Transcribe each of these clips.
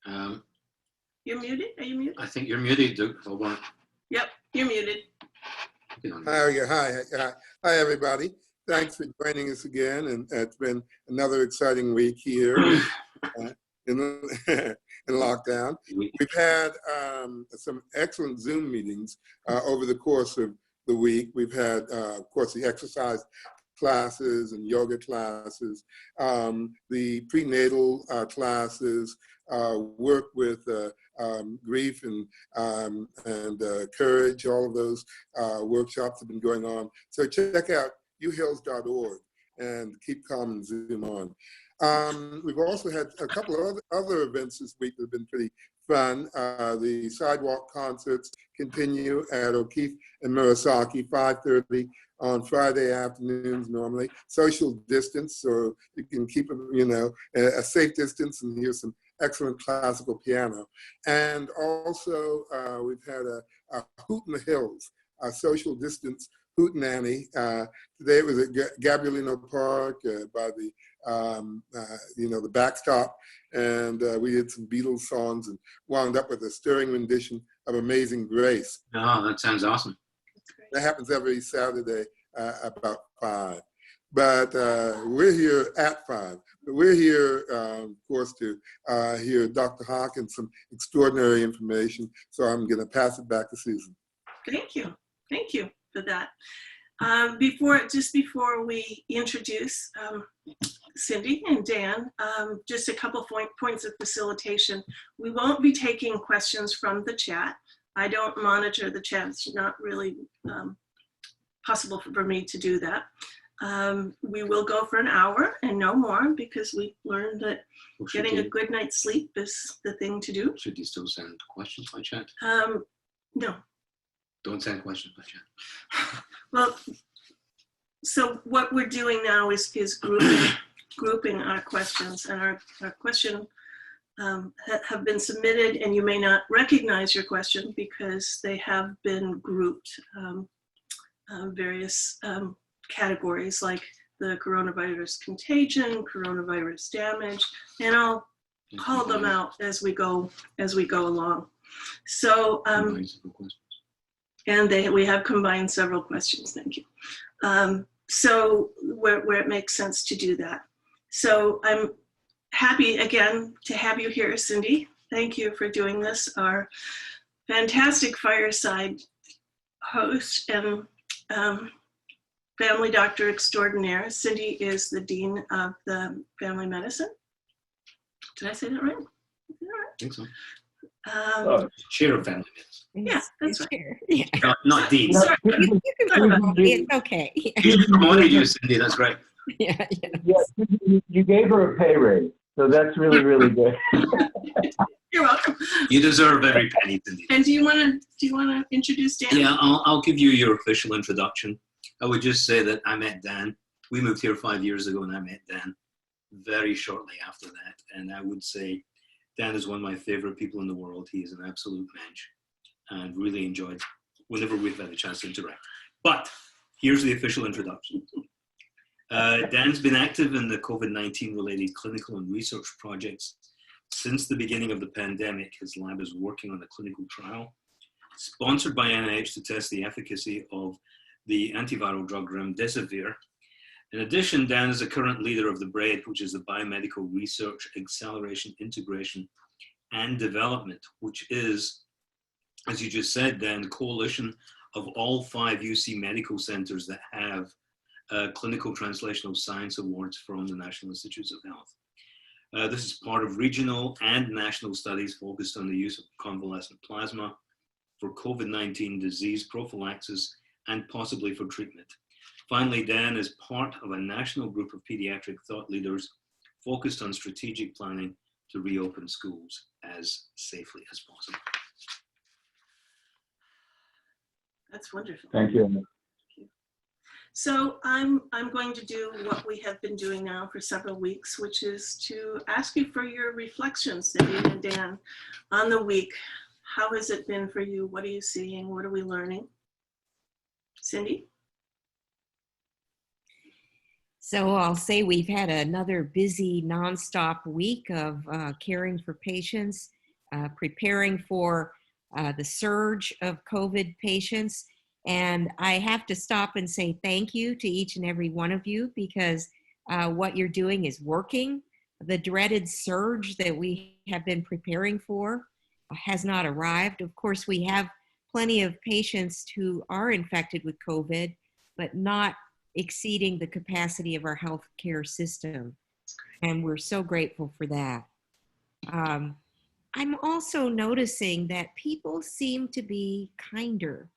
You're muted? Are you muted? I think you're muted, Duke. Hold on. Yep, you're muted. Hi, everybody. Thanks for joining us again. And it's been another exciting week here in lockdown. We've had some excellent Zoom meetings over the course of the week. We've had, of course, the exercise classes and yoga classes, the prenatal classes, work with grief and courage. All of those workshops have been going on. So check out uhills.org and keep calm and Zoom on. We've also had a couple of other events this week that have been pretty fun. The sidewalk concerts continue at O'Keefe and Murasaki, 5:30 on Friday afternoons normally. Social distance, so you can keep a safe distance and hear some excellent classical piano. And also we've had a Hoot in the Hills, a social distance hootenanny. Today it was at Gabrielino Park by the the backstop, and we did some Beatles songs and wound up with a stirring rendition of Amazing Grace. Oh, that sounds awesome. That happens every Saturday about 5. But we're here at 5. But we're here, of course, to hear Dr. Haq and some extraordinary information. So I'm going to pass it back to Susan. Thank you for that. Just before we introduce Cindy and Dan, just a couple points of facilitation. We won't be taking questions from the chat. I don't monitor the chat. It's not really possible for me to do that. We will go for an hour and no more, because we learned that getting a good night's sleep is the thing to do. Should you still send questions by chat? No. Don't send questions by chat. Well, so what we're doing now is grouping our questions, and our question have been submitted, and you may not recognize your question because they have been grouped, various categories like the coronavirus contagion, coronavirus damage, and I'll call them out as we go along. So and we have combined several questions. Thank you. So where it makes sense to do that. So I'm happy again to have you here, Cindy. Thank you for doing this. Our fantastic fireside host and family doctor extraordinaire. Cindy is the Dean of the Family Medicine. Did I say that right? I think so. Chair of Family Medicine. Yeah, that's right. Chair. Yeah. Not Dean. Sorry. It's okay. You just promoted you, Cindy. That's great. Yeah. You gave her a pay raise, so that's really, really good. You're welcome. You deserve every penny, Cindy. And do you want to introduce Dan? Yeah, I'll give you your official introduction. I would just say that I met Dan. We moved here 5 years ago, and I met Dan very shortly after that. And I would say Dan is one of my favorite people in the world. He is an absolute mensch, and really enjoyed whenever we've had a chance to interact. But here's the official introduction. Dan's been active in the COVID-19 related clinical and research projects since the beginning of the pandemic. His lab is working on a clinical trial sponsored by NIH to test the efficacy of the antiviral drug remdesivir. In addition, Dan is a current leader of the BRAID, which is the Biomedical Research Acceleration, Integration, and Development, which is, as you just said, Dan, the coalition of all 5 UC medical centers that have clinical translational science awards from the National Institutes of Health. This is part of regional and national studies focused on the use of convalescent plasma for COVID-19 disease prophylaxis and possibly for treatment. Finally, Dan is part of a national group of pediatric thought leaders focused on strategic planning to reopen schools as safely as possible. That's wonderful. Thank you. So I'm going to do what we have been doing now for several weeks, which is to ask you for your reflections, Cindy and Dan, on the week. How has it been for you? What are you seeing? What are we learning? Cindy? So I'll say we've had another busy nonstop week of caring for patients, preparing for the surge of COVID patients. And I have to stop and say thank you to each and every one of you, because what you're doing is working. The dreaded surge that we have been preparing for has not arrived. Of course, we have plenty of patients who are infected with COVID, but not exceeding the capacity of our healthcare system. And we're so grateful for that. I'm also noticing that people seem to be kinder.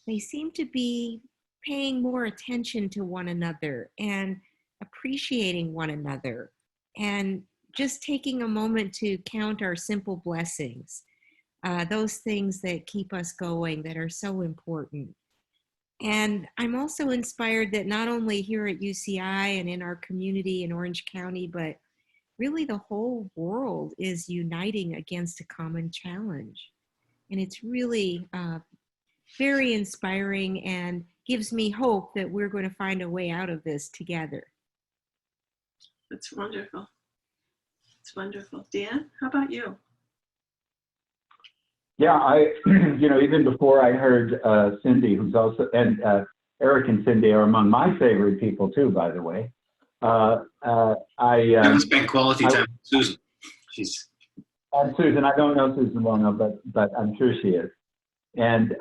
They seem to be paying more attention to one another and appreciating one another, and just taking a moment to count our simple blessings, those things that keep us going, that are so important. And I'm also inspired that not only here at UCI and in our community in Orange County, but really the whole world is uniting against a common challenge. And it's really very inspiring and gives me hope that we're going to find a way out of this together. That's wonderful. It's wonderful. Dan, how about you? Yeah, even before I heard Cindy, who's also, and Eric and Cindy are among my favorite people too, by the way. I spent quality time with Susan. And Susan, I don't know Susan well enough, but I'm sure she is. And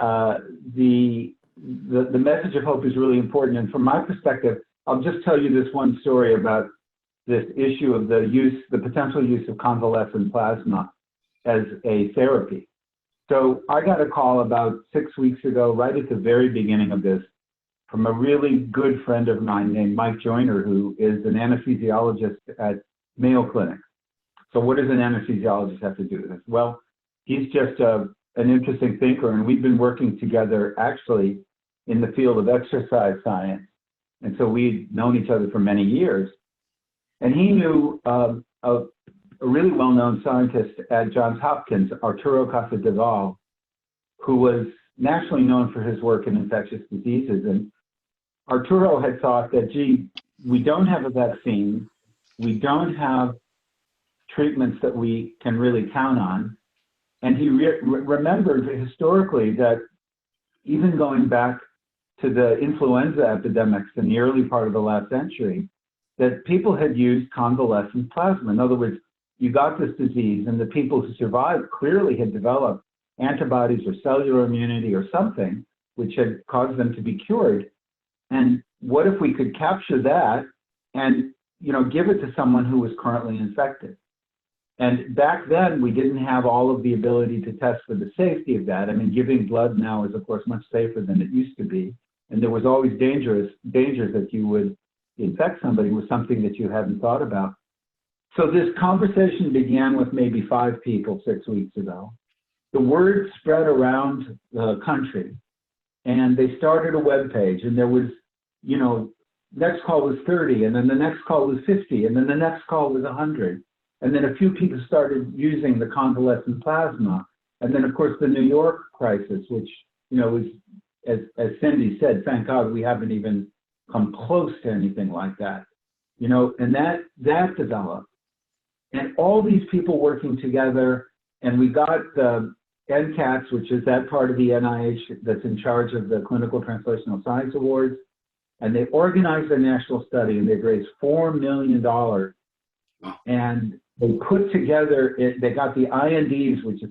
the message of hope is really important. And from my perspective, I'll just tell you this one story about this issue of the potential use of convalescent plasma as a therapy. So I got a call about 6 weeks ago, right at the very beginning of this, from a really good friend of mine named Mike Joyner, who is an anesthesiologist at Mayo Clinic. So what does an anesthesiologist have to do with this? Well, he's just an interesting thinker, and we've been working together actually in the field of exercise science. And so we'd known each other for many years. And he knew a really well-known scientist at Johns Hopkins, Arturo Casadevall, who was nationally known for his work in infectious diseases. And Arturo had thought that, gee, we don't have a vaccine, we don't have treatments that we can really count on. And he remembered historically that even going back to the influenza epidemics in the early part of the last century, that people had used convalescent plasma. In other words, you got this disease, and the people who survived clearly had developed antibodies or cellular immunity or something which had caused them to be cured. And what if we could capture that and give it to someone who was currently infected? And back then, we didn't have all of the ability to test for the safety of that. I mean, giving blood now is, of course, much safer than it used to be. And there was always danger that you would infect somebody with something that you hadn't thought about. So this conversation began with maybe 5 people 6 weeks ago. The word spread around the country, and they started a web page, and there was, next call was 30, and then the next call was 50, and then the next call was 100. And then a few people started using the convalescent plasma. And then, of course, the New York crisis, which, was, as Cindy said, thank God we haven't even come close to anything like that. And that developed. And all these people working together, and we got the NCATS, which is that part of the NIH that's in charge of the Clinical Translational Science Awards, and they organized a national study, and they've raised $4 million. And they put together, they got the INDs, which is,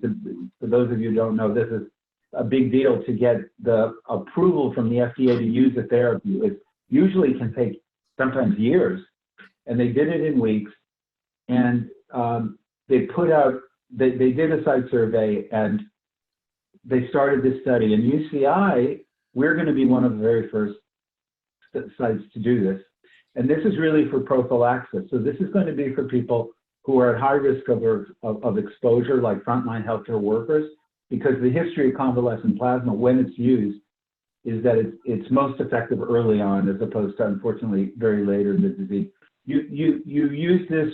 for those of you who don't know, this is a big deal to get the approval from the FDA to use the therapy. It usually can take sometimes years, and they did it in weeks. And they put out, they did a site survey, and they started this study. And UCI, we're going to be one of the very first sites to do this. And this is really for prophylaxis. So this is going to be for people who are at high risk of exposure, like frontline healthcare workers, because the history of convalescent plasma, when it's used, is that it's most effective early on, as opposed to, unfortunately, very later in the disease. You use this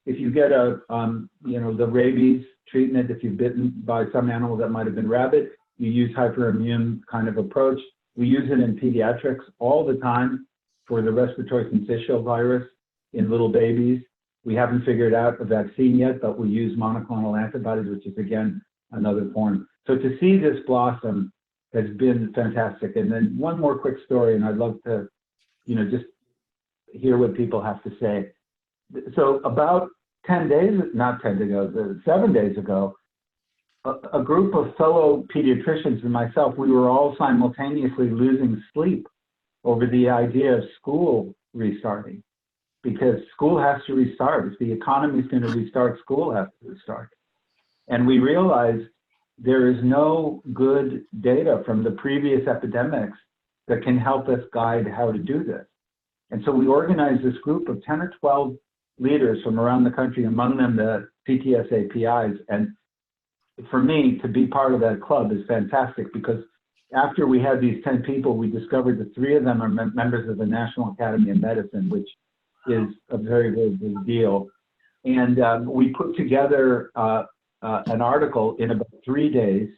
if you get the rabies treatment, if you've bitten by some animal that might have been rabid, you use hyperimmune kind of approach. We use it in pediatrics all the time for the respiratory syncytial virus in little babies. We haven't figured out a vaccine yet, but we use monoclonal antibodies, which is again another form. So to see this blossom has been fantastic. And then one more quick story, and I'd love to, just hear what people have to say. So about 7 days ago, a group of fellow pediatricians and myself, we were all simultaneously losing sleep over the idea of school restarting, because school has to restart. If the economy is going to restart, school has to restart. And we realized there is no good data from the previous epidemics that can help us guide how to do this. And so we organized this group of 10 or 12 leaders from around the country, among them the CTSA PIs. And for me, to be part of that club is fantastic, because after we had these 10 people, we discovered that 3 of them are members of the National Academy of Medicine, which is a very, very big deal. And we put together an article in about 3 days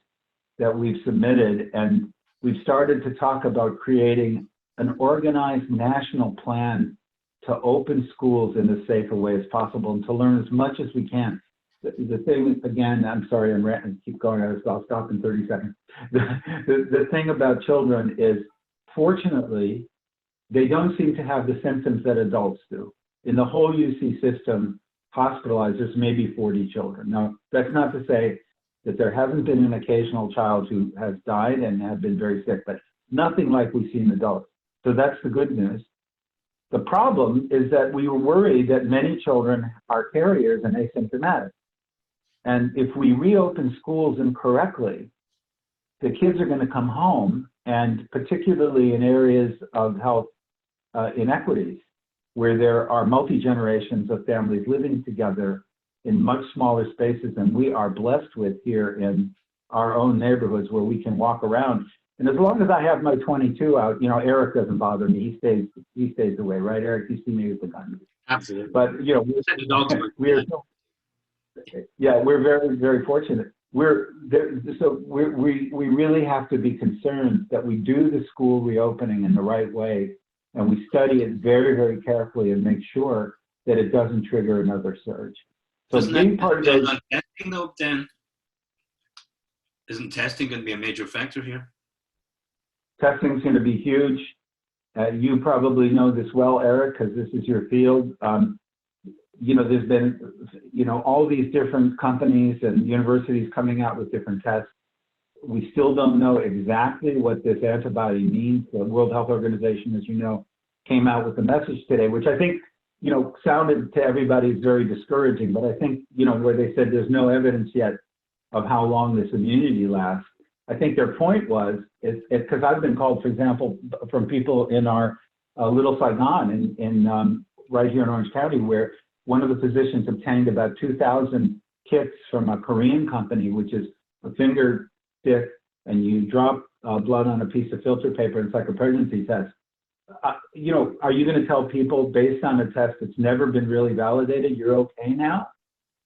that we've submitted, and we've started to talk about creating an organized national plan to open schools in as safe a way as possible and to learn as much as we can. The thing, again, I'm sorry, I'm ranting, keep going, I'll stop in 30 seconds. The thing about children is, fortunately, they don't seem to have the symptoms that adults do. In the whole UC system, hospitalized, there's maybe 40 children. Now, that's not to say that there hasn't been an occasional child who has died and have been very sick, but nothing like we see in adults. So that's the good news. The problem is that we were worried that many children are carriers and asymptomatic. And if we reopen schools incorrectly, the kids are going to come home, and particularly in areas of health inequities, where there are multi-generations of families living together in much smaller spaces than we are blessed with here in our own neighborhoods, where we can walk around. And as long as I have my 22 out, Eric doesn't bother me. He stays away, right, Eric? You see me with the gun. Absolutely. But we're very, very fortunate. We really have to be concerned that we do the school reopening in the right way, and we study it very, very carefully and make sure that it doesn't trigger another surge. So being part of those, testing though, Dan, isn't testing going to be a major factor here? testing is going to be huge. You probably know this well, Eric, because this is your field. There's been, all these different companies and universities coming out with different tests. We still don't know exactly what this antibody means. The World Health Organization, as you know, came out with a message today, which I think, sounded to everybody very discouraging. But I think, where they said there's no evidence yet of how long this immunity lasts. I think their point was, because I've been called, for example, from people in our Little Saigon in right here in Orange County, where one of the physicians obtained about 2,000 kits from a Korean company, which is a finger stick, and you drop blood on a piece of filter paper. It's like a pregnancy test. Are you going to tell people based on a test that's never been really validated, you're okay now?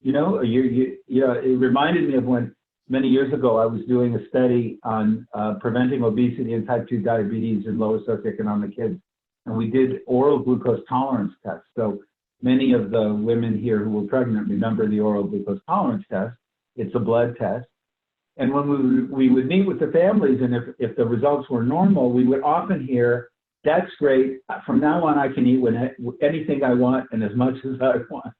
It reminded me of when many years ago I was doing a study on preventing obesity and type 2 diabetes in lower socioeconomic kids, and we did oral glucose tolerance tests. So many of the women here who were pregnant remember the oral glucose tolerance test. It's a blood test. And when we would meet with the families, and if the results were normal, we would often hear, that's great. From now on, I can eat anything I want and as much as I want.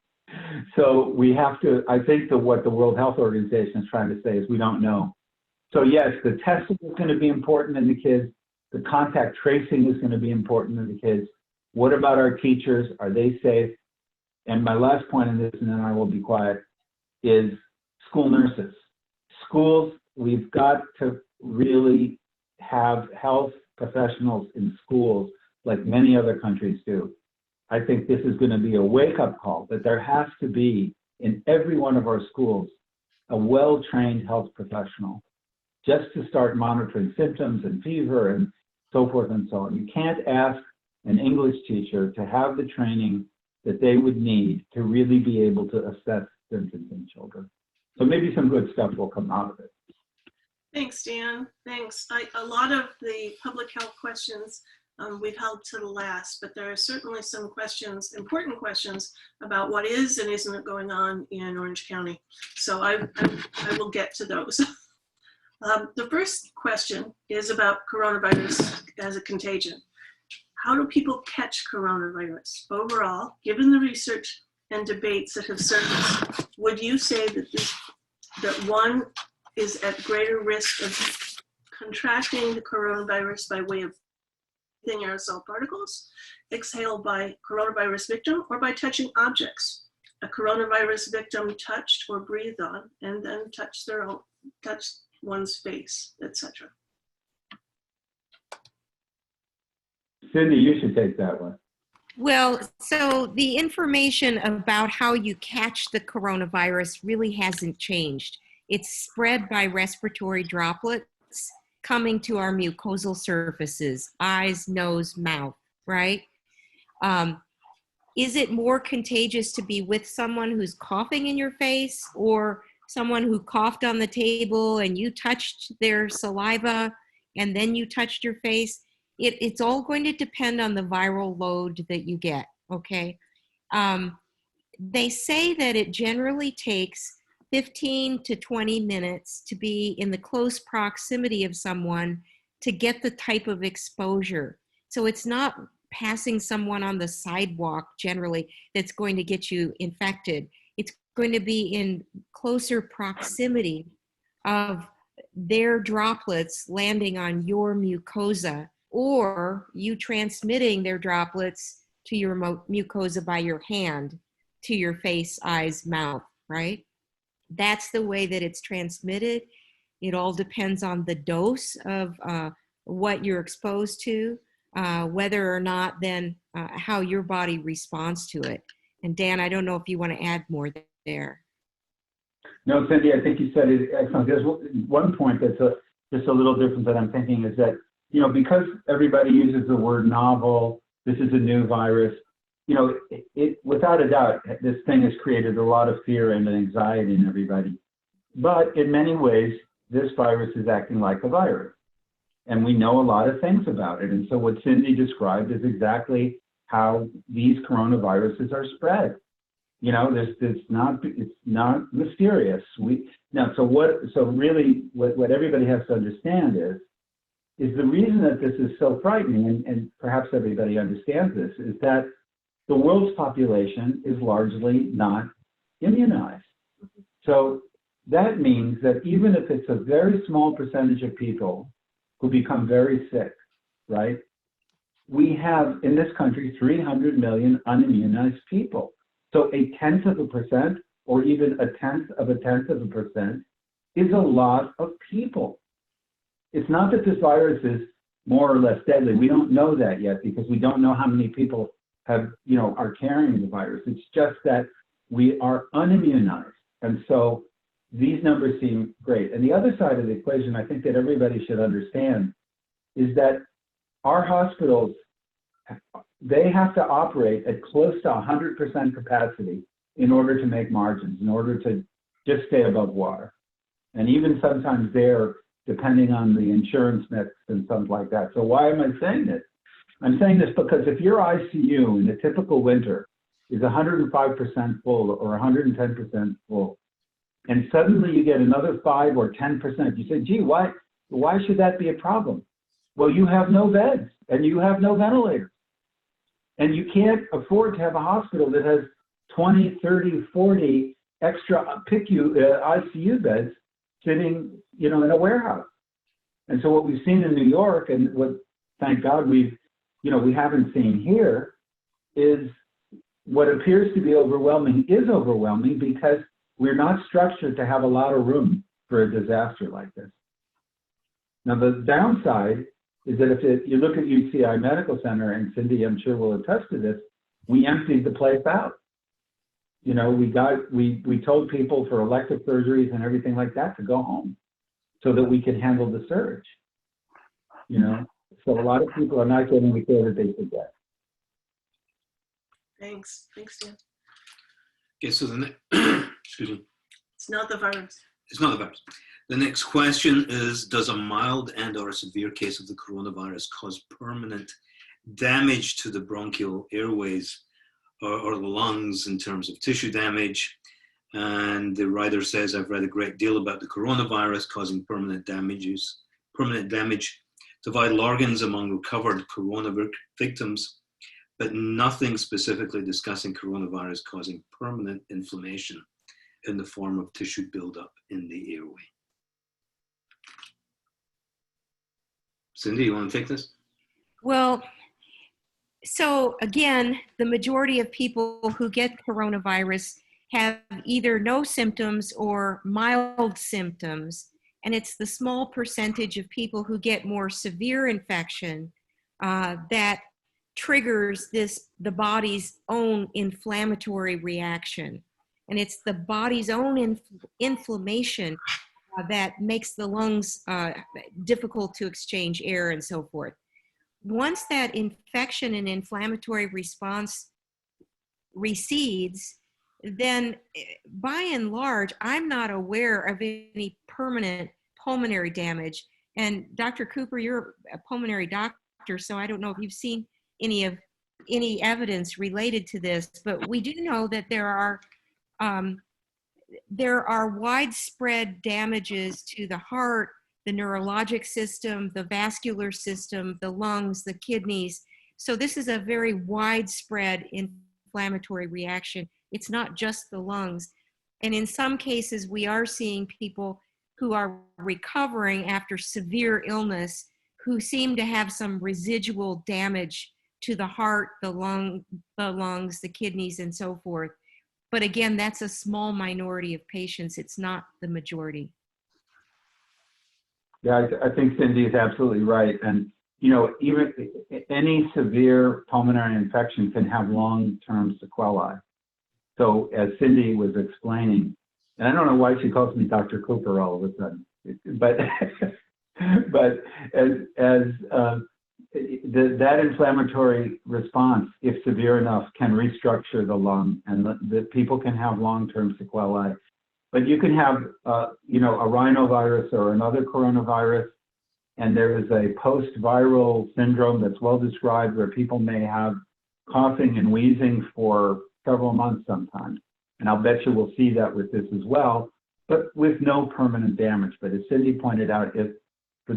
So we have to, I think that what the World Health Organization is trying to say is we don't know. So yes, the testing is going to be important in the kids. The contact tracing is going to be important in the kids. What about our teachers? Are they safe? And my last point on this, and then I will be quiet, is school nurses. Schools, we've got to really have health professionals in schools like many other countries do. I think this is going to be a wake-up call that there has to be in every one of our schools a well-trained health professional just to start monitoring symptoms and fever and so forth and so on. You can't ask an English teacher to have the training that they would need to really be able to assess symptoms in children. So maybe some good stuff will come out of it. Thanks, Dan. Thanks. A lot of the public health questions we've held to the last, but there are certainly some questions, important questions about what is and isn't going on in Orange County. So I will get to those. The first question is about coronavirus as a contagion. How do people catch coronavirus? Overall, given the research and debates that have surfaced, would you say that one is at greater risk of contracting the coronavirus by way of breathing aerosol particles exhaled by coronavirus victim or by touching objects a coronavirus victim touched or breathed on and then touched one's face, etc.? Cindy, you should take that one. Well, so the information about how you catch the coronavirus really hasn't changed. It's spread by respiratory droplets coming to our mucosal surfaces, eyes, nose, mouth, right? Is it more contagious to be with someone who's coughing in your face or someone who coughed on the table and you touched their saliva and then you touched your face? It's all going to depend on the viral load that you get, okay? They say that it generally takes 15 to 20 minutes to be in the close proximity of someone to get the type of exposure. So it's not passing someone on the sidewalk generally that's going to get you infected. It's going to be in closer proximity of their droplets landing on your mucosa, or you transmitting their droplets to your mucosa by your hand to your face, eyes, mouth, right? That's the way that it's transmitted. It all depends on the dose of what you're exposed to, whether or not then how your body responds to it. And Dan, I don't know if you want to add more there. No, Cindy, I think you said it excellent. There's one point that's just a little different that I'm thinking is that, you know, because everybody uses the word novel, this is a new virus, you know, it without a doubt, this thing has created a lot of fear and anxiety in everybody. But in many ways, this virus is acting like a virus. And we know a lot of things about it. And so what Cindy described is exactly how these coronaviruses are spread. You know, it's not mysterious. So really what everybody has to understand is the reason that this is so frightening, and perhaps everybody understands this, is that the world's population is largely not immunized. So that means that even if it's a very small percentage of people who become very sick, right? We have in this country 300 million unimmunized people. So 0.1% or even 0.1% is a lot of people. It's not that this virus is more or less deadly. We don't know that yet because we don't know how many people are carrying the virus. It's just that we are unimmunized. And so these numbers seem great. And the other side of the equation, I think that everybody should understand, is that our hospitals, they have to operate at close to 100% capacity in order to make margins, in order to just stay above water. And even sometimes they're depending on the insurance mix and something like that. So why am I saying this? I'm saying this because if your ICU in a typical winter is 105% full or 110% full, and suddenly you get another 5 or 10%, you say, gee, why should that be a problem? Well, you have no beds and you have no ventilators. And you can't afford to have a hospital that has 20, 30, 40 extra ICU beds sitting, in a warehouse. And so what we've seen in New York, and what, thank God, we haven't seen here, is what appears to be overwhelming is overwhelming because we're not structured to have a lot of room for a disaster like this. Now, the downside is that if you look at UCI Medical Center, and Cindy, I'm sure will attest to this, we emptied the place out. We told people for elective surgeries and everything like that to go home so that we could handle the surge. So a lot of people are not getting the care that they should get. Thanks, Dan. Okay, so excuse me. It's not the virus. It's not the virus. The next question is, does a mild and or a severe case of the coronavirus cause permanent damage to the bronchial airways or the lungs in terms of tissue damage. And the writer says, I've read a great deal about the coronavirus causing permanent damage to vital organs among recovered coronavirus victims, but nothing specifically discussing coronavirus causing permanent inflammation in the form of tissue buildup in the airway. Cindy, you want to take this? Well, so again, the majority of people who get coronavirus have either no symptoms or mild symptoms. And it's the small percentage of people who get more severe infection that triggers the body's own inflammatory reaction. And it's the body's own inflammation that makes the lungs difficult to exchange air and so forth. Once that infection and inflammatory response recedes, then by and large, I'm not aware of any permanent pulmonary damage. And Dr. Cooper, you're a pulmonary doctor, so I don't know if you've seen any evidence related to this, but we do know that there are widespread damages to the heart, the neurologic system, the vascular system, the lungs, the kidneys. So this is a very widespread inflammatory reaction. It's not just the lungs. And in some cases, we are seeing people who are recovering after severe illness who seem to have some residual damage to the heart, the lungs, the kidneys, and so forth. But again, that's a small minority of patients. It's not the majority. Yeah, I think Cindy is absolutely right. And, you know, even any severe pulmonary infection can have long-term sequelae. So as Cindy was explaining, and I don't know why she calls me Dr. Cooper all of a sudden, but that inflammatory response, if severe enough, can restructure the lung, and the people can have long-term sequelae. But you can have, you know, a rhinovirus or another coronavirus, and there is a post-viral syndrome that's well described where people may have coughing and wheezing for several months sometimes. And I'll bet you we'll see that with this as well, but with no permanent damage. But as Cindy pointed out, if for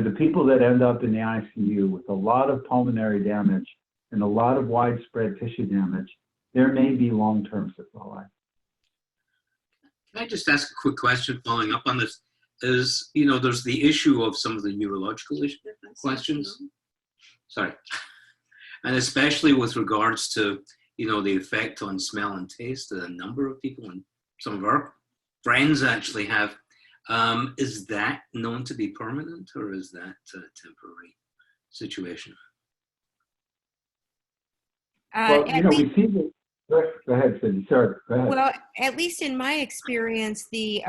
the people that end up in the ICU with a lot of pulmonary damage and a lot of widespread tissue damage, there may be long-term sequelae. Can I just ask a quick question following up on this? Is, you know, there's the issue of some of the neurological questions. Sorry. And especially with regards to, you know, the effect on smell and taste that a number of people, and some of our friends actually have. Is that known to be permanent, or is that a temporary situation? Well, you know, we see the, go ahead, Cindy, sorry, go ahead. Well, at least in my experience, the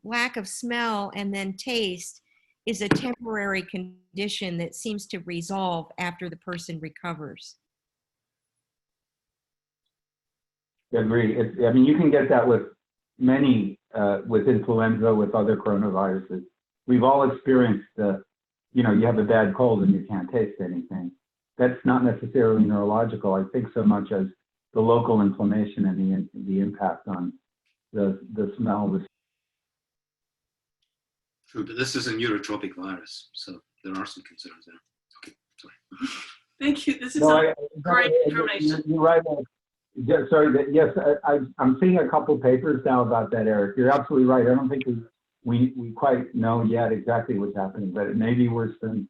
lack of smell and then taste is a temporary condition that seems to resolve after the person recovers. I agree. I mean, you can get that with many, with influenza, with other coronaviruses. We've all experienced you know, you have a bad cold and you can't taste anything. That's not necessarily neurological, I think, so much as the local inflammation and the impact on the smell. True, but this is a neurotropic virus, so there are some concerns there. Okay, sorry. Thank you. This is No, great information. You're right. Sorry, yes, I'm seeing a couple papers now about that, Eric. You're absolutely right. I don't think we quite know yet exactly what's happening, but it may be worse than.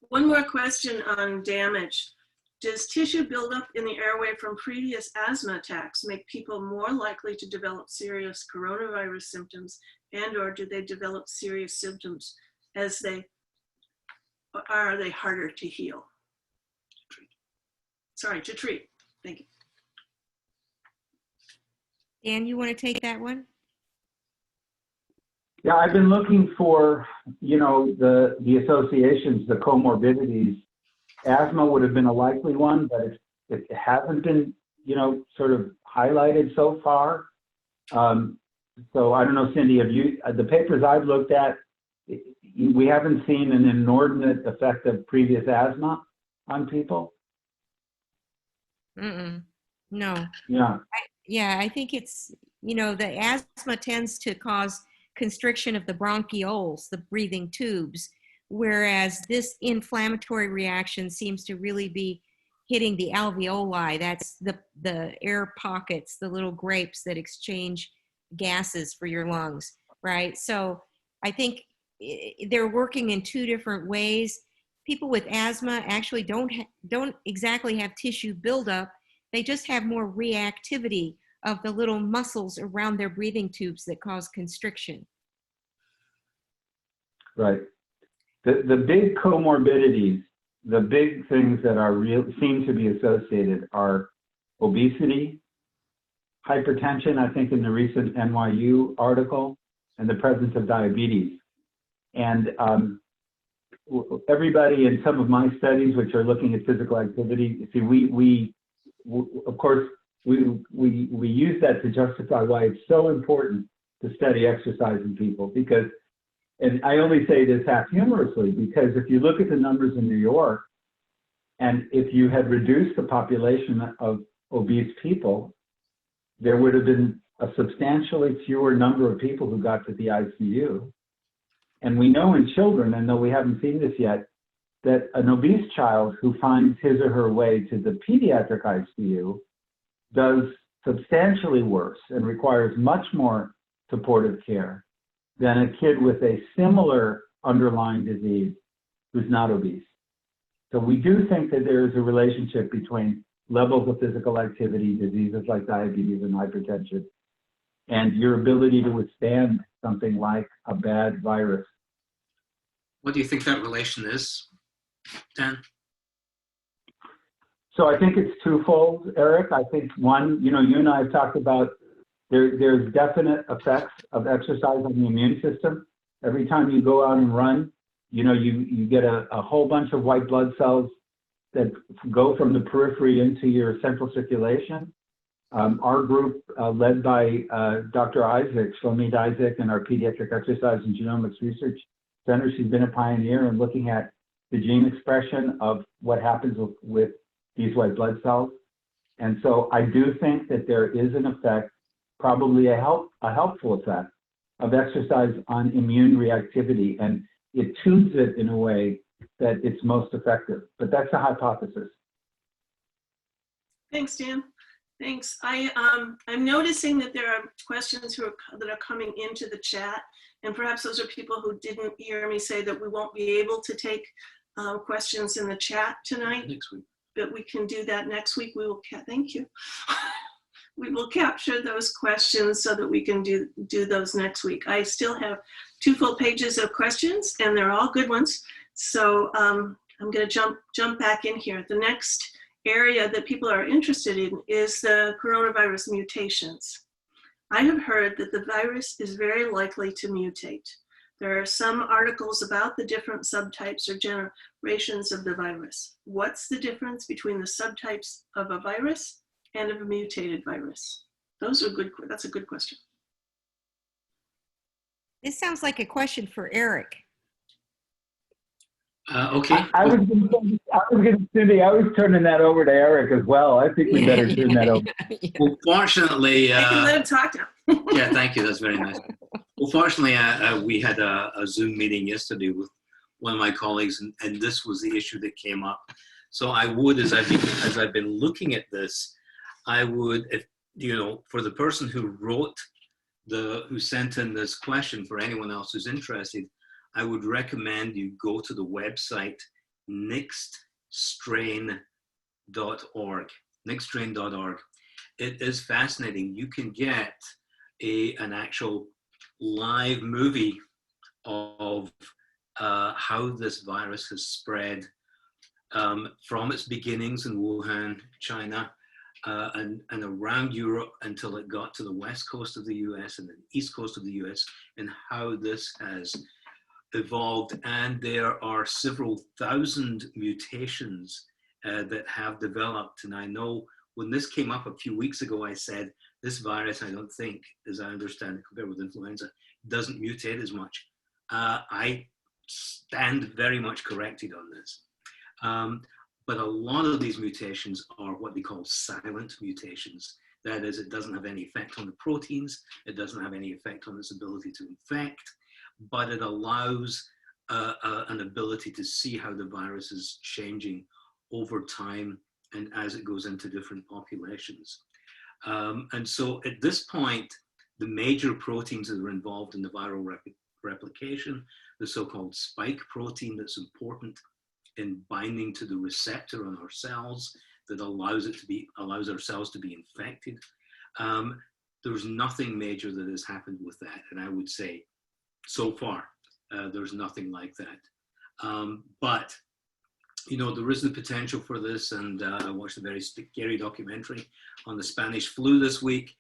One more question on damage. Does tissue buildup in the airway from previous asthma attacks make people more likely to develop serious coronavirus symptoms, and/or do they develop serious symptoms are they harder to heal? Sorry, to treat. Thank you. Dan, you want to take that one? Yeah, I've been looking for, you know, the associations, the comorbidities. Asthma would have been a likely one, but it hasn't been, you know, sort of highlighted so far. So I don't know, Cindy, have you, the papers I've looked at, we haven't seen an inordinate effect of previous asthma on people. Mm-mm. No. Yeah. Yeah, I think it's, the asthma tends to cause constriction of the bronchioles, the breathing tubes, whereas this inflammatory reaction seems to really be hitting the alveoli. That's the air pockets, the little grapes that exchange gases for your lungs, right? So I think they're working in two different ways. People with asthma actually don't exactly have tissue buildup. They just have more reactivity of the little muscles around their breathing tubes that cause constriction. Right. The big comorbidities, the big things that are seem to be associated are obesity, hypertension, I think in the recent NYU article, and the presence of diabetes. And everybody in some of my studies, which are looking at physical activity, see, we of course, we use that to justify why it's so important to study exercise in people, because, and I only say this half humorously, because if you look at the numbers in New York, and if you had reduced the population of obese people, there would have been a substantially fewer number of people who got to the ICU. And we know in children, and though we haven't seen this yet, that an obese child who finds his or her way to the pediatric ICU does substantially worse and requires much more supportive care than a kid with a similar underlying disease who's not obese. So we do think that there is a relationship between levels of physical activity, diseases like diabetes and hypertension, and your ability to withstand something like a bad virus. What do you think that relation is, Dan? So I think it's twofold, Eric. I think one, you and I have talked about there's definite effects of exercise on the immune system. Every time you go out and run, you get a whole bunch of white blood cells that go from the periphery into your central circulation. Our group, led by Dr. Isaac, Shlomit Isaac, and our Pediatric Exercise and Genomics Research Center, she's been a pioneer in looking at the gene expression of what happens with these white blood cells. And so I do think that there is an effect, probably a helpful effect of exercise on immune reactivity, and it tunes it in a way that it's most effective. But that's a hypothesis. Thanks, Dan. Thanks. I'm noticing that there are questions that are coming into the chat, and perhaps those are people who didn't hear me say that we won't be able to take questions in the chat tonight. Next week. But we can do that next week. We will, thank you. We will capture those questions so that we can do those next week. I still have 2 full pages of questions, and they're all good ones. So I'm going to jump back in here. The next area that people are interested in is the coronavirus mutations. I have heard that the virus is very likely to mutate. There are some articles about the different subtypes or generations of the virus. What's the difference between the subtypes of a virus and of a mutated virus? That's a good question. This sounds like a question for Eric. Okay. I was turning that over to Eric as well. I think we better turn that over. Well, fortunately, I can let him talk now. yeah, thank you. That's very nice. Well, fortunately, we had a Zoom meeting yesterday with one of my colleagues, and this was the issue that came up. So I would, as I've been looking at this, I would, if for the person who who sent in this question, for anyone else who's interested, I would recommend you go to the website nextstrain.org. Nextstrain.org. It is fascinating. You can get an actual live movie of how this virus has spread from its beginnings in Wuhan, China, and around Europe until it got to the west coast of the US and the east coast of the US, and how this has evolved. And there are several thousand mutations that have developed. And I know when this came up a few weeks ago, I said, this virus, I don't think, as I understand it, compared with influenza, doesn't mutate as much. I stand very much corrected on this. But a lot of these mutations are what they call silent mutations. That is, it doesn't have any effect on the proteins, it doesn't have any effect on its ability to infect, but it allows an ability to see how the virus is changing over time and as it goes into different populations. And so at this point, the major proteins that are involved in the viral replication, the so-called spike protein that's important in binding to the receptor on our cells that allows our cells to be infected. There's nothing major that has happened with that. And I would say so far, there's nothing like that. But, you know, there is the potential for this. And I watched a very scary documentary on the Spanish flu this week,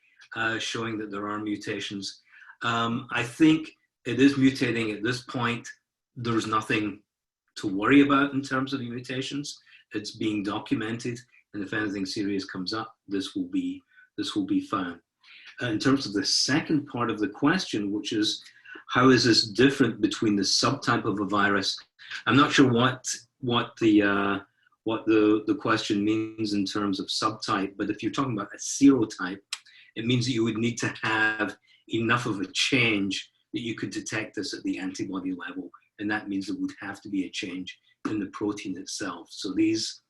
showing that there are mutations. I think it is mutating at this point. There's nothing to worry about in terms of the mutations. It's being documented, and if anything serious comes up, this will be found. In terms of the second part of the question, which is how is this different between the subtype of a virus? I'm not sure what the question means in terms of subtype, but if you're talking about a serotype, it means that you would need to have enough of a change that you could detect this at the antibody level. And that means there would have to be a change in the protein itself. So these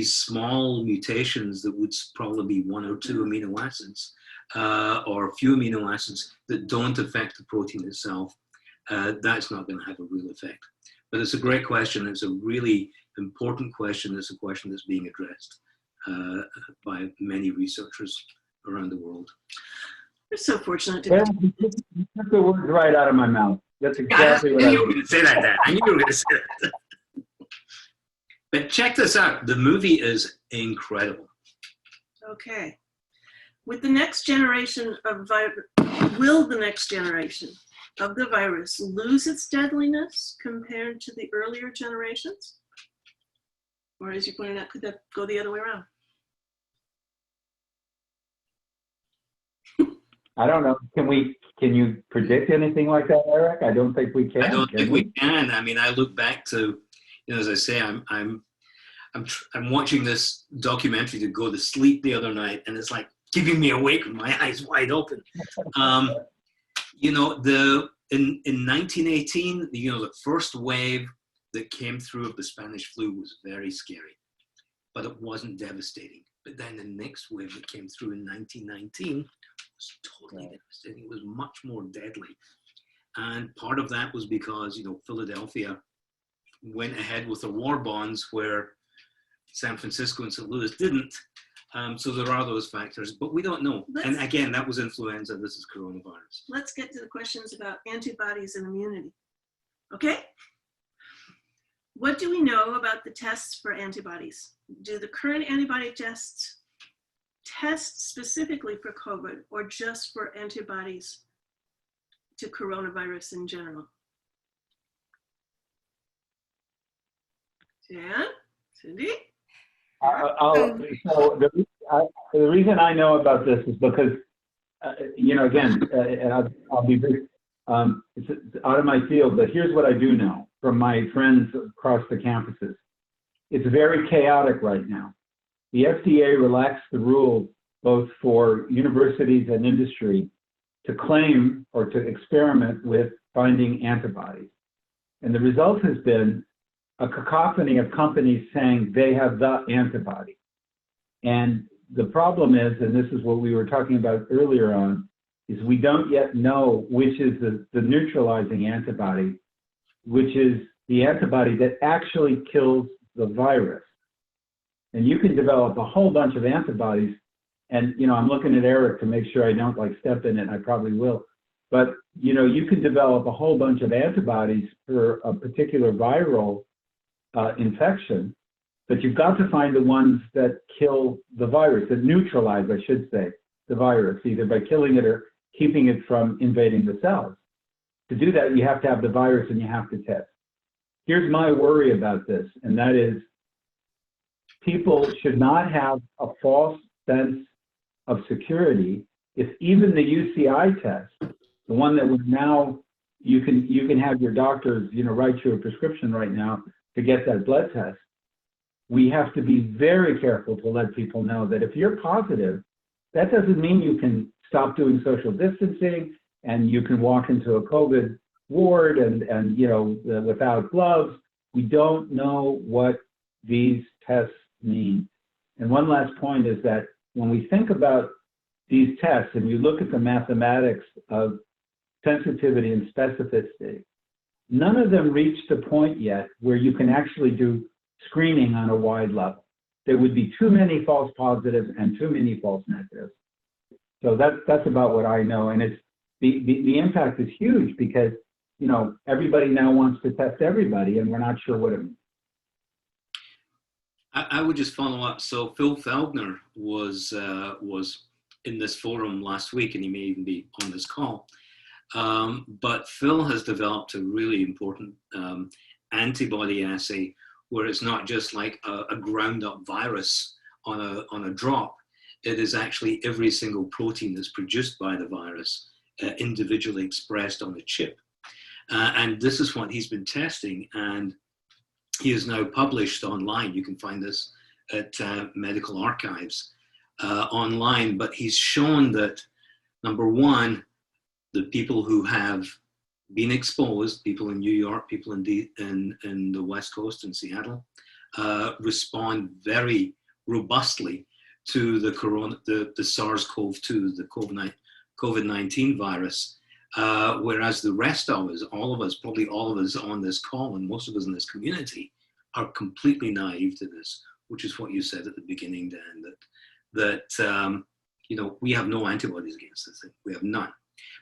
small mutations that would probably be 1 or 2 amino acids or a few amino acids that don't affect the protein itself, that's not going to have a real effect. But it's a great question. It's a really important question. It's a question that's being addressed by many researchers around the world. We're so fortunate to You took the words right out of my mouth. That's exactly what I knew you were going to say that, Dan. I knew you were going to say that. But check this out. The movie is incredible. Okay. With the next generation of will the next generation of the virus lose its deadliness compared to the earlier generations? Or as you pointed out, could that go the other way around? I don't know. Can you predict anything like that, Eric? I don't think we can. I don't think we can. I mean, I look back to, you know, as I say, I'm watching this documentary to go to sleep the other night, and it's like keeping me awake with my eyes wide open. You know, in 1918, you know, the first wave that came through of the Spanish flu was very scary, but it wasn't devastating. But then the next wave that came through in 1919 was totally devastating. It was much more deadly. And part of that was because, you know, Philadelphia went ahead with the war bonds where San Francisco and St. Louis didn't. So there are those factors, but we don't know. And again, that was influenza. This is coronavirus. Let's get to the questions about antibodies and immunity. Okay? What do we know about the tests for antibodies? Do the current antibody tests test specifically for COVID or just for antibodies to coronavirus in general? Dan? Cindy? So the reason I know about this is because, you know, again, and I'll be brief, it's out of my field, but here's what I do know from my friends across the campuses. It's very chaotic right now. The FDA relaxed the rules both for universities and industry to claim or to experiment with finding antibodies. And the result has been a cacophony of companies saying they have the antibody. And the problem is, and this is what we were talking about earlier on, is we don't yet know which is the neutralizing antibody, which is the antibody that actually kills the virus. And you can develop a whole bunch of antibodies. And, you know, I'm looking at Eric to make sure I don't like step in it. I probably will. But, you know, you can develop a whole bunch of antibodies for a particular viral infection, but you've got to find the ones that kill the virus, that neutralize, I should say, the virus, either by killing it or keeping it from invading the cells. To do that, you have to have the virus and you have to test. Here's my worry about this, and that is people should not have a false sense of security if even the UCI test, the one that we're now you can have your doctors, write you a prescription right now to get that blood test. We have to be very careful to let people know that if you're positive, that doesn't mean you can stop doing social distancing and you can walk into a COVID ward and without gloves. We don't know what these tests mean. And one last point is that when we think about these tests and you look at the mathematics of sensitivity and specificity, none of them reached a point yet where you can actually do screening on a wide level. There would be too many false positives and too many false negatives. So that's about what I know. And it's the impact is huge because, everybody now wants to test everybody and we're not sure what it means. I would just follow up. So Phil Feldner was in this forum last week, and he may even be on this call. But Phil has developed a really important antibody assay where it's not just like a ground up virus on a drop. It is actually every single protein that's produced by the virus individually expressed on a chip. And this is what he's been testing, and he is now published online. You can find this at Medical Archives online, but he's shown that, number one, the people who have been exposed, people in New York, people in the West Coast in Seattle, respond very robustly to the SARS-CoV-2, the COVID-19 virus. Whereas the rest of us, probably all of us on this call and most of us in this community are completely naive to this, which is what you said at the beginning, Dan, that we have no antibodies against this thing. We have none.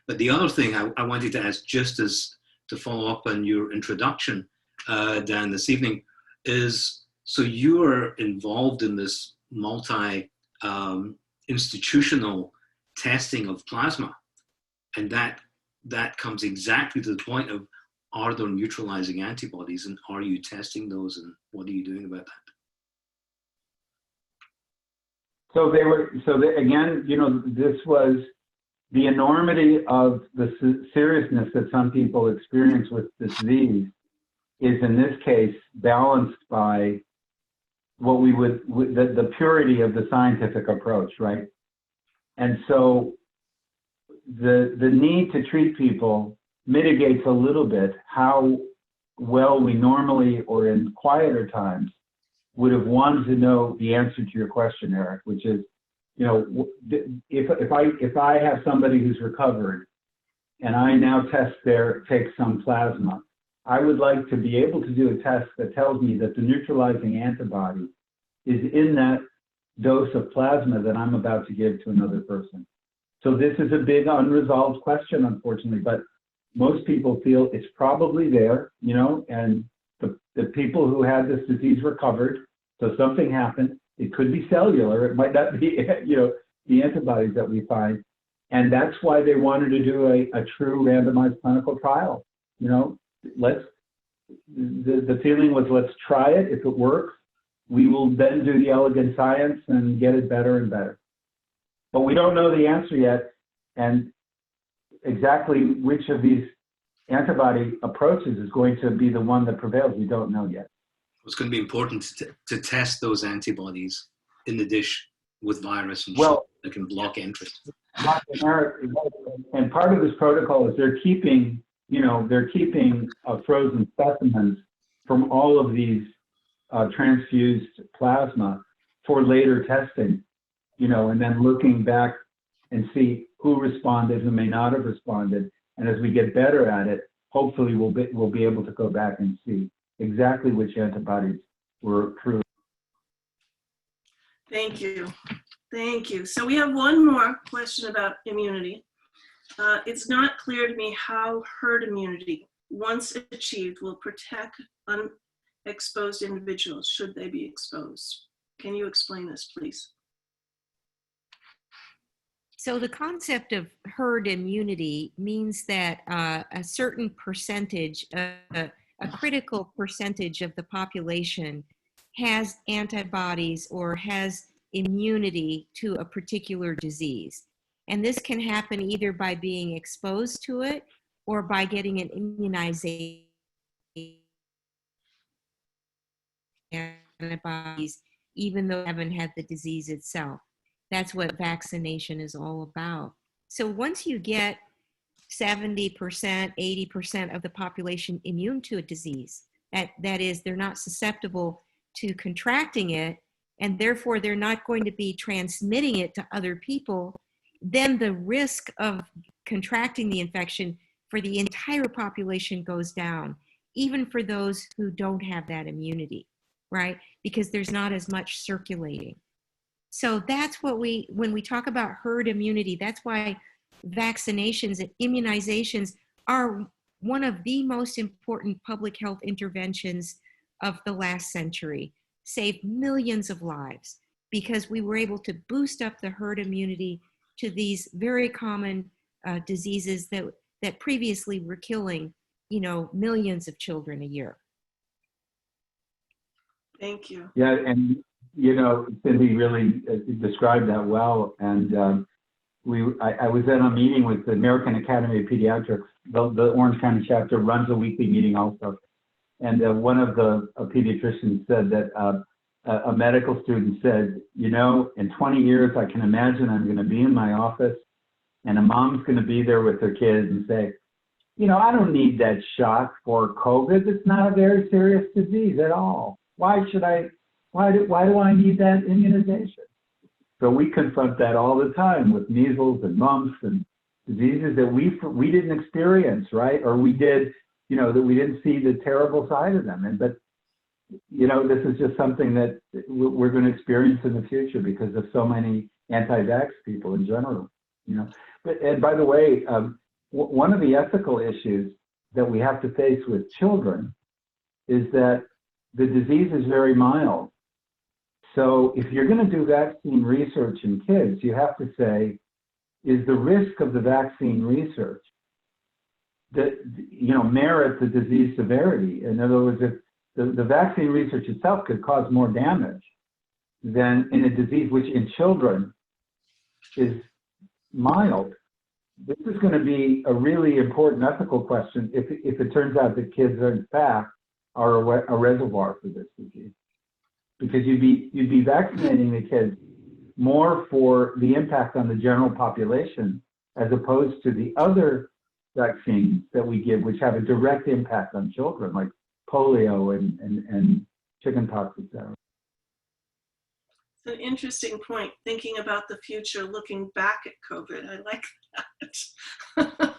But the other thing I wanted to ask, just as to follow up on your introduction, Dan, this evening, is so you are involved in this institutional testing of plasma, and that comes exactly to the point of, are there neutralizing antibodies, and are you testing those, and what are you doing about that? Again, this was the enormity of the seriousness that some people experience with this disease is in this case balanced by what we would, the purity of the scientific approach, right? And so the need to treat people mitigates a little bit how well we normally, or in quieter times, would have wanted to know the answer to your question, Eric, which is, if I have somebody who's recovered and I now take some plasma, I would like to be able to do a test that tells me that the neutralizing antibody is in that dose of plasma that I'm about to give to another person. So this is a big unresolved question, unfortunately, but most people feel it's probably there, and the people who had this disease recovered, so something happened. It could be cellular. It might not be, the antibodies that we find. And that's why they wanted to do a true randomized clinical trial. The feeling was, let's try it. If it works, we will then do the elegant science and get it better and better. But we don't know the answer yet. And exactly which of these antibody approaches is going to be the one that prevails, we don't know yet. It's going to be important to test those antibodies in the dish with virus and that can block entry. And part of this protocol is they're keeping frozen specimens from all of these transfused plasma for later testing, and then looking back and see who responded, who may not have responded. And as we get better at it, hopefully we'll be able to go back and see exactly which antibodies were approved. Thank you. Thank you. So we have one more question about immunity. It's not clear to me how herd immunity, once achieved, will protect unexposed individuals should they be exposed. Can you explain this, please? So the concept of herd immunity means that a certain percentage, a critical percentage of the population has antibodies or has immunity to a particular disease. And this can happen either by being exposed to it or by getting an immunization antibodies, even though they haven't had the disease itself. That's what vaccination is all about. So once you get 70%, 80% of the population immune to a disease, that is, they're not susceptible to contracting it, and therefore they're not going to be transmitting it to other people, then the risk of contracting the infection for the entire population goes down, even for those who don't have that immunity, right? Because there's not as much circulating. So that's what when we talk about herd immunity, that's why vaccinations and immunizations are one of the most important public health interventions of the last century, saved millions of lives because we were able to boost up the herd immunity to these very common diseases that previously were killing, millions of children a year. Thank you. Yeah, and Cindy really described that well. And I was at a meeting with the American Academy of Pediatrics. The Orange County chapter runs a weekly meeting also. And one of the pediatricians said that a medical student said, in 20 years, I can imagine I'm going to be in my office and a mom's going to be there with her kids and say, I don't need that shot for COVID. It's not a very serious disease at all. Why do I need that immunization? So we confront that all the time with measles and mumps and diseases that we didn't experience, right? Or we did, that we didn't see the terrible side of them. But this is just something that we're going to experience in the future because of so many anti-vax people in general, And by the way, one of the ethical issues that we have to face with children is that the disease is very mild. So if you're going to do vaccine research in kids, you have to say, is the risk of the vaccine research that, merit the disease severity? In other words, if the vaccine research itself could cause more damage than in a disease which in children is mild, this is going to be a really important ethical question if it turns out that kids are in fact are a reservoir for this disease. Because you'd be vaccinating the kids more for the impact on the general population as opposed to the other vaccines that we give, which have a direct impact on children, like polio and chickenpox, etc. It's an interesting point, thinking about the future, looking back at COVID. I like that.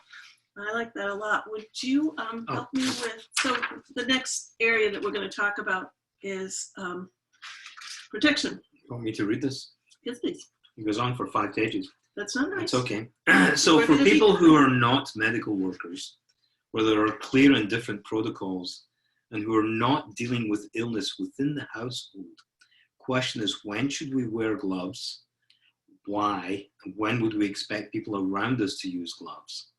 I like that a lot. Would you help me with, so the next area that we're going to talk about is protection. You want me to read this? Yes, please. It goes on for 5 pages. That's not nice. It's okay. So for people who are not medical workers, where there are clear and different protocols, and who are not dealing with illness within the household, question is, when should we wear gloves? Why? And when would we expect people around us to use gloves?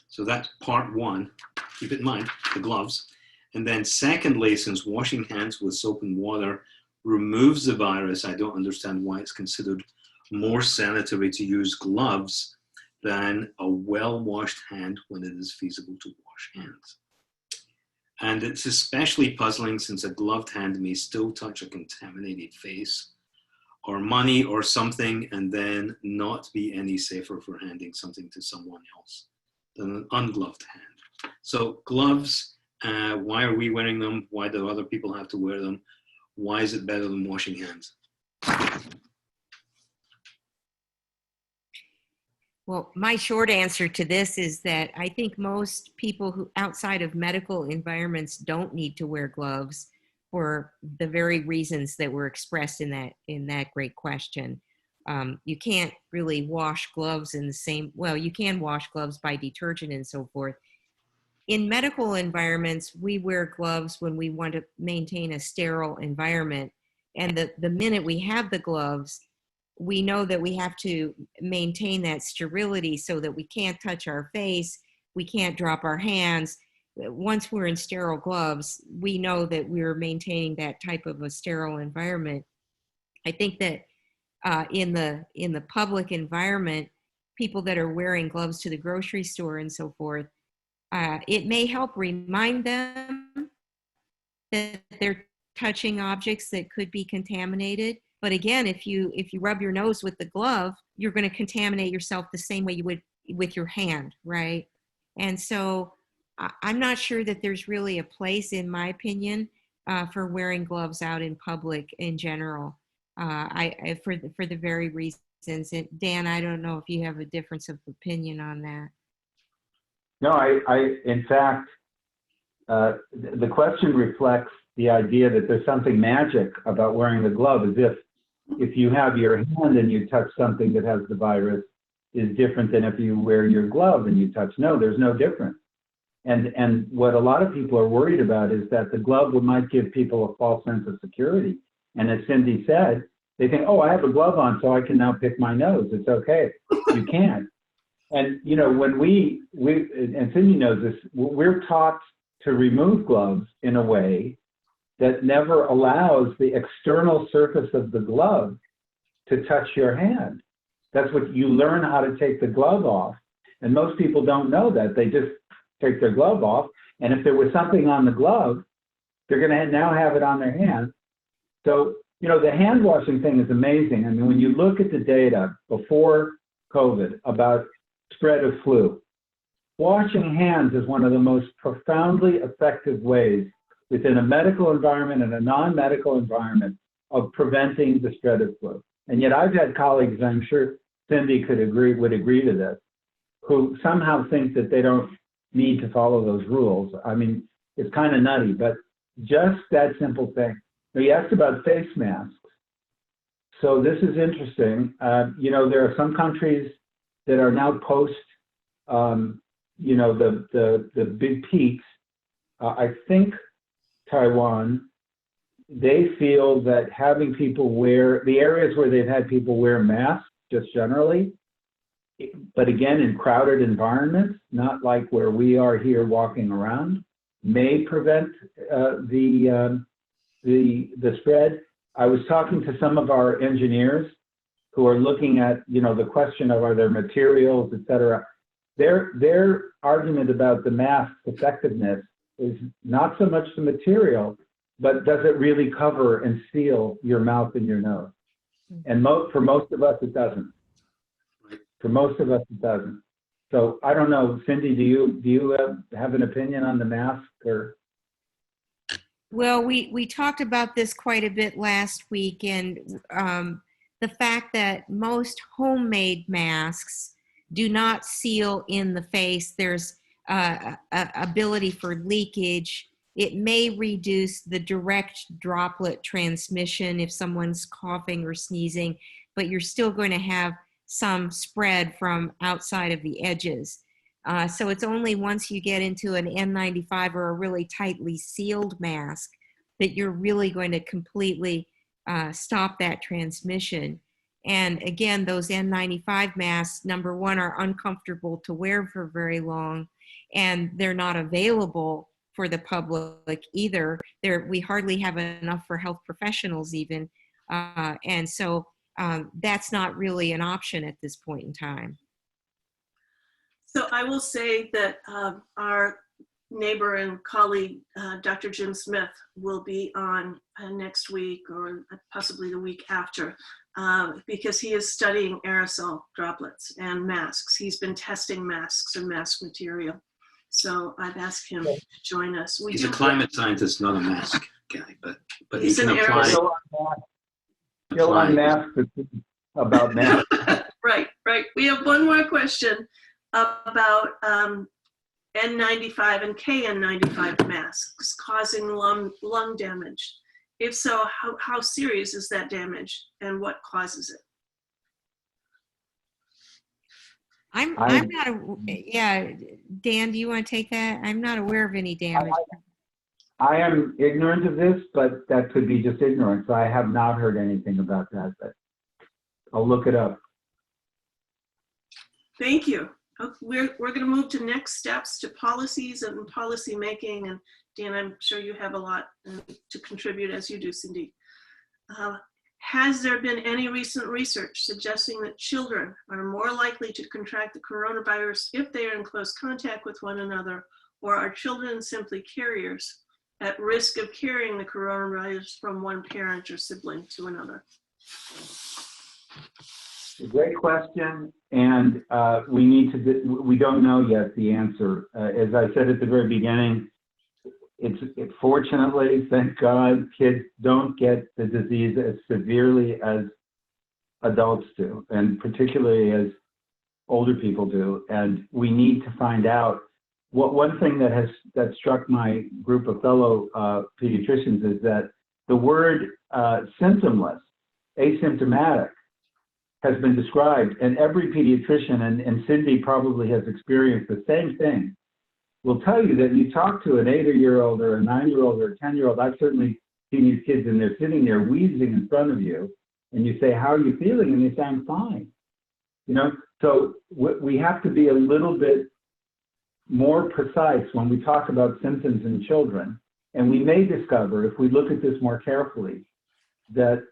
So that's part one. Keep it in mind, the gloves. And then secondly, since washing hands with soap and water removes the virus, I don't understand why it's considered more sanitary to use gloves than a well-washed hand when it is feasible to wash hands. And it's especially puzzling since a gloved hand may still touch a contaminated face or money or something and then not be any safer for handing something to someone else than an ungloved hand. So gloves, why are we wearing them? Why do other people have to wear them? Why is it better than washing hands? Well, my short answer to this is that I think most people who outside of medical environments don't need to wear gloves for the very reasons that were expressed in that great question. You can't really wash gloves in the same, well, you can wash gloves by detergent and so forth. In medical environments, we wear gloves when we want to maintain a sterile environment. And the minute we have the gloves, we know that we have to maintain that sterility so that we can't touch our face, we can't drop our hands. Once we're in sterile gloves, we know that we're maintaining that type of a sterile environment. I think that in the public environment, people that are wearing gloves to the grocery store and so forth, It may help remind them that they're touching objects that could be contaminated. But again, if you rub your nose with the glove, you're going to contaminate yourself the same way you would with your hand, right? And so I'm not sure that there's really a place, in my opinion, for wearing gloves out in public in general. For the very reasons. And Dan, I don't know if you have a difference of opinion on that. No, I in fact, the question reflects the idea that there's something magic about wearing the glove, as if you have your hand and you touch something that has the virus is different than if you wear your glove and you touch. No, there's no difference. And what a lot of people are worried about is that the glove might give people a false sense of security. And as Cindy said, they think, oh, I have a glove on, so I can now pick my nose. It's okay. You can't. And, you know, when we and Cindy knows this, we're taught to remove gloves in a way that never allows the external surface of the glove to touch your hand. That's what you learn, how to take the glove off. And most people don't know that. They just take their glove off. And if there was something on the glove, they're going to now have it on their hand. So, you know, the hand washing thing is amazing. I mean, when you look at the data before COVID about spread of flu, washing hands is one of the most profoundly effective ways within a medical environment and a non-medical environment of preventing the spread of flu. And yet I've had colleagues, I'm sure Cindy would agree to this, who somehow think that they don't need to follow those rules. I mean, it's kind of nutty, but just that simple thing. Now, you asked about face masks. So this is interesting. You know, there are some countries that are now post, you know, the big peaks. I think Taiwan, they feel that having people wear, the areas where they've had people wear masks just generally, but again, in crowded environments, not like where we are here walking around, may prevent the spread. I was talking to some of our engineers who are looking at, you know, the question of are there materials, et cetera. Their argument about the mask's effectiveness is not so much the material, but does it really cover and seal your mouth and your nose? And for most of us, it doesn't. For most of us, it doesn't. So I don't know, Cindy, do you have an opinion on the mask or? Well, we talked about this quite a bit last week, and the fact that most homemade masks do not seal in the face. There's ability for leakage. It may reduce the direct droplet transmission if someone's coughing or sneezing, but you're still going to have some spread from outside of the edges. So it's only once you get into an N95 or a really tightly sealed mask that you're really going to completely stop that transmission. And again, those N95 masks, number one, are uncomfortable to wear for very long, and they're not available for the public either. We hardly have enough for health professionals even. And so that's not really an option at this point in time. So I will say that our neighbor and colleague, Dr. Jim Smith, will be on next week or possibly the week after because he is studying aerosol droplets and masks. He's been testing masks and mask material. So I've asked him to join us. He's a climate scientist, not a mask guy, but he's he can apply. Still on masks about masks. Right. We have one more question about N95 and KN95 masks causing lung damage. If so, how serious is that damage and what causes it? I'm not, yeah, Dan, do you want to take that? I'm not aware of any damage. I am ignorant of this, but that could be just ignorance. I have not heard anything about that, but I'll look it up. Thank you. We're going to move to next steps, to policies and policy making. And Dan, I'm sure you have a lot to contribute, as you do, Cindy. Has there been any recent research suggesting that children are more likely to contract the coronavirus if they are in close contact with one another, or are children simply carriers at risk of carrying the coronavirus from one parent or sibling to another? Great question, and we don't know yet the answer. As I said at the very beginning, fortunately, thank God, kids don't get the disease as severely as adults do, and particularly as older people do. And we need to find out. One thing that struck my group of fellow pediatricians is that the word symptomless, asymptomatic, has been described, and every pediatrician, and Cindy probably has experienced the same thing, will tell you that you talk to an 8-year-old or a 9-year-old or a 10-year-old. I've certainly seen these kids, and they're sitting there wheezing in front of you, and you say, "How are you feeling?" And they say, "I'm fine." You know, so we have to be a little bit more precise when we talk about symptoms in children, and we may discover, if we look at this more carefully, that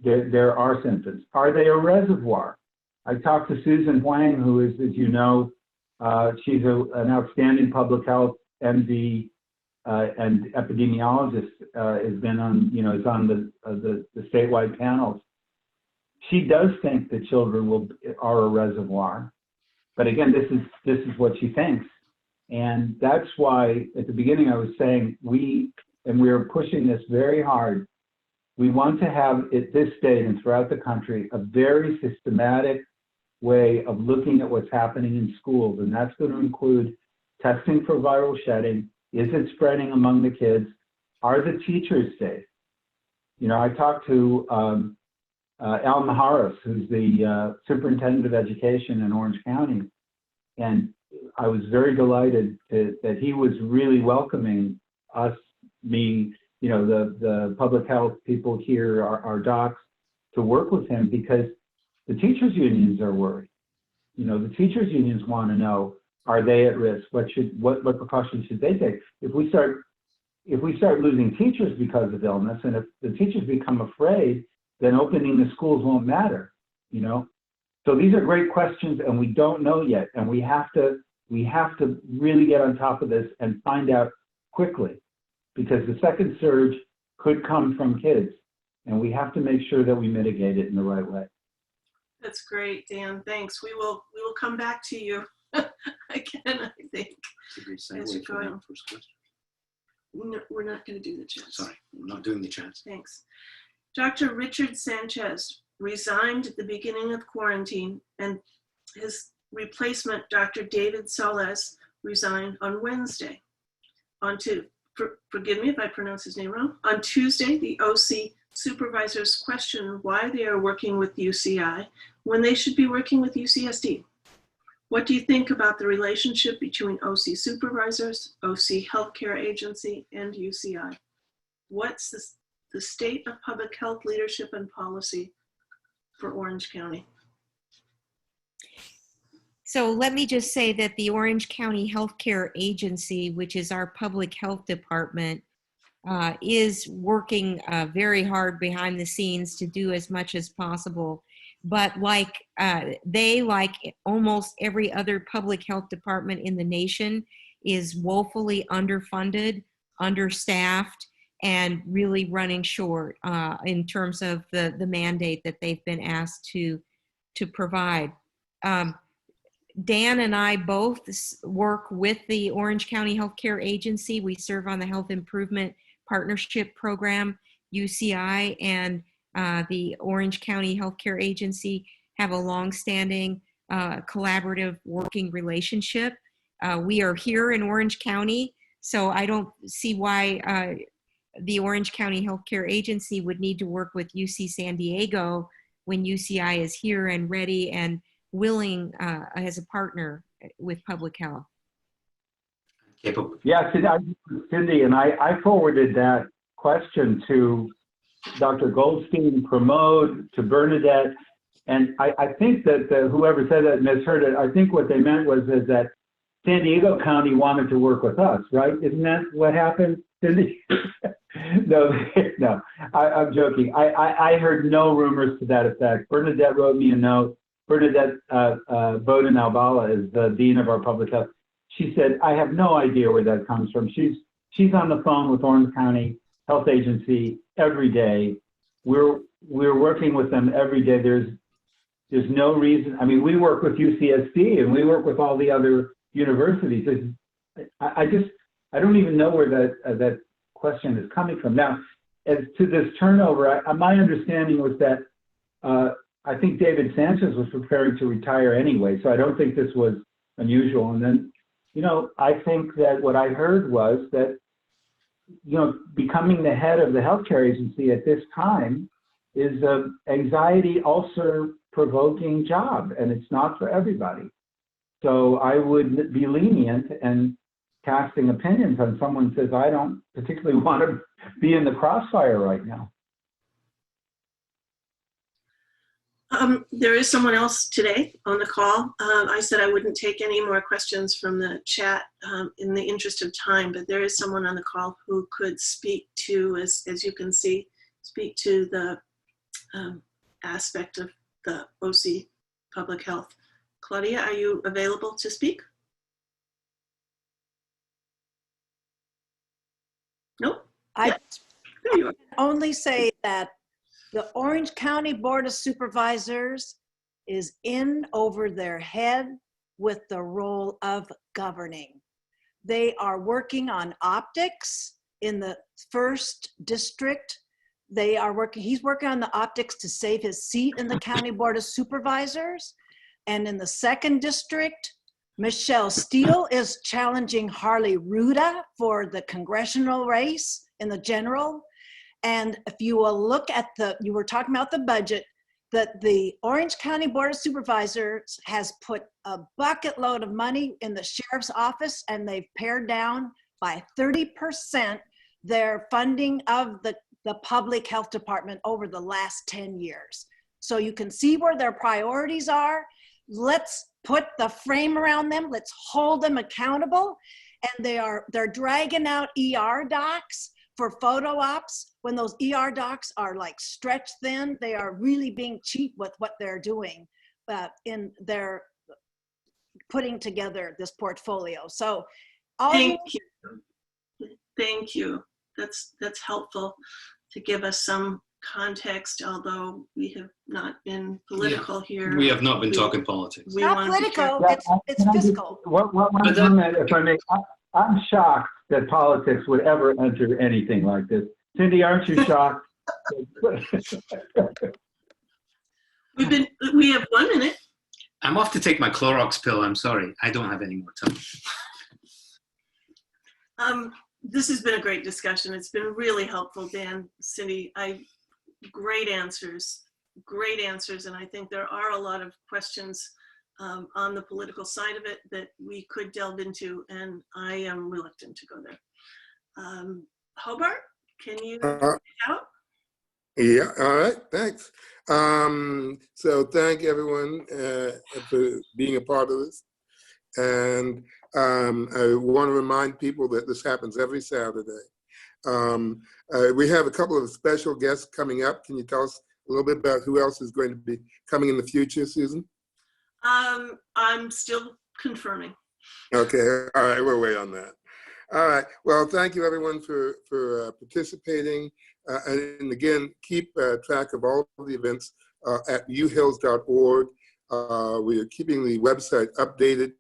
there are symptoms. Are they a reservoir? I talked to Susan Huang, who is, as you know, she's an outstanding public health MD and epidemiologist, has been on, is on the statewide panels. She does think that children are a reservoir, but again, this is what she thinks, and that's why at the beginning I was saying we are pushing this very hard. We want to have, at this state and throughout the country, a very systematic way of looking at what's happening in schools, and that's going to include testing for viral shedding. Is it spreading among the kids? Are the teachers safe? I talked to Al Maharis, who's the superintendent of education in Orange County, and I was very delighted that he was really welcoming us, me, the public health people here, our docs, to work with him, because the teachers' unions are worried. The teachers' unions want to know, are they at risk? What precautions should they take? If we start losing teachers because of illness, and if the teachers become afraid, then opening the schools won't matter. So these are great questions, and we don't know yet, and we have to really get on top of this and find out quickly, because the second surge could come from kids, and we have to make sure that we mitigate it in the right way. That's great, Dan. Thanks. We will come back to you again, I think. It's a great segue for my first question. No, we're not going to do the chat. Sorry, I'm not doing the chat. Thanks. Dr. Richard Sanchez resigned at the beginning of quarantine, and his replacement, Dr. David Soles, resigned on Wednesday. Forgive me if I pronounce his name wrong. On Tuesday, the OC supervisors questioned why they are working with UCI when they should be working with UCSD. What do you think about the relationship between OC supervisors, OC healthcare agency, and UCI? What's the state of public health leadership and policy for Orange County? So let me just say that the Orange County Healthcare Agency, which is our public health department, is working very hard behind the scenes to do as much as possible. But like almost every other public health department in the nation, is woefully underfunded, understaffed, and really running short in terms of the mandate that they've been asked to provide. Dan and I both work with the Orange County Healthcare Agency. We serve on the Health Improvement Partnership Program. UCI and the Orange County Healthcare Agency have a longstanding collaborative working relationship. We are here in Orange County, so I don't see why the Orange County Healthcare Agency would need to work with UC San Diego when UCI is here and ready and willing as a partner with public health. Yeah, Cindy, and I forwarded that question to Dr. Goldstein, Pramod, to Bernadette, and I think that whoever said that misheard it. I think what they meant was that San Diego County wanted to work with us, right? Isn't that what happened, Cindy? No, I'm joking. I heard no rumors to that effect. Bernadette wrote me a note. Bernadette Bowden Albala is the Dean of our Public Health. she said, I have no idea where that comes from. She's on the phone with Orange County Health Agency every day. We're working with them every day. There's no reason. I mean, we work with UCSD and we work with all the other universities. I don't even know where that question is coming from. Now, as to this turnover, my understanding was that I think David Sanchez was preparing to retire anyway, so I don't think this was unusual. And then, you know, I think that what I heard was that, you know, becoming the head of the healthcare agency at this time is an anxiety ulcer provoking job, and it's not for everybody. So I would be lenient and casting opinions on someone who says, I don't particularly want to be in the crossfire right now. There is someone else today on the call. I said I wouldn't take any more questions from the chat in the interest of time, but there is someone on the call who could speak to, as you can see, speak to the aspect of the OC public health. Claudia, are you available to speak? Nope. I There you are. only say that the Orange County Board of Supervisors is in over their head with the role of governing. They are working on optics in the first district. He's working on the optics to save his seat in the County Board of Supervisors. And in the second district, Michelle Steele is challenging Harley Ruda for the congressional race in the general. And if you will look at you were talking about the budget, that the Orange County Board of Supervisors has put a bucket load of money in the sheriff's office, and they've pared down by 30% their funding of the public health department over the last 10 years. So you can see where their priorities are. Let's put the frame around them. Let's hold them accountable. And they're dragging out ER docs for photo ops. When those ER docs are like stretched thin, they are really being cheap with what they're doing in their putting together this portfolio. So Thank you. Thank you. That's helpful to give us some context, although we have not been political here. We have not been talking politics. We not want to be political, careful. it's fiscal. If I may, I'm shocked that politics would ever enter anything like this. Cindy, aren't you shocked? We have 1 minute. I'm off to take my Clorox pill. I'm sorry. I don't have any more time. This has been a great discussion. It's been really helpful, Dan, Cindy. Great answers, and I think there are a lot of questions on the political side of it that we could delve into, and I am reluctant to go there. Hobart, can you take it out? Yeah, all right, thanks. So thank everyone for being a part of this. And I want to remind people that this happens every Saturday. We have a couple of special guests coming up. Can you tell us a little bit about who else is going to be coming in the future, Susan? I'm still confirming. Okay, all right, we'll wait on that. All right, well, thank you everyone for participating. And again, keep track of all of the events at uhills.org. We are keeping the website updated,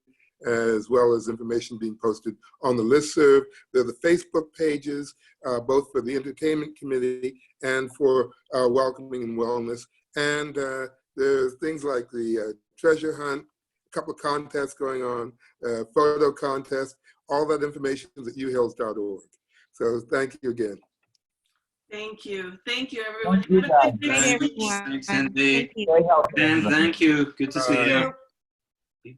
as well as information being posted on the listserv. There are the Facebook pages, both for the Entertainment Committee and for Welcoming and Wellness. And there's things like the treasure hunt, a couple of contests going on, photo contest. All that information is at uhills.org. So thank you again. Thank you. Thank you, everyone. Thank you, Have a good Thank day. everyone. Thanks, Cindy. Thank you. Very helpful. Dan, thank you. Good to see you.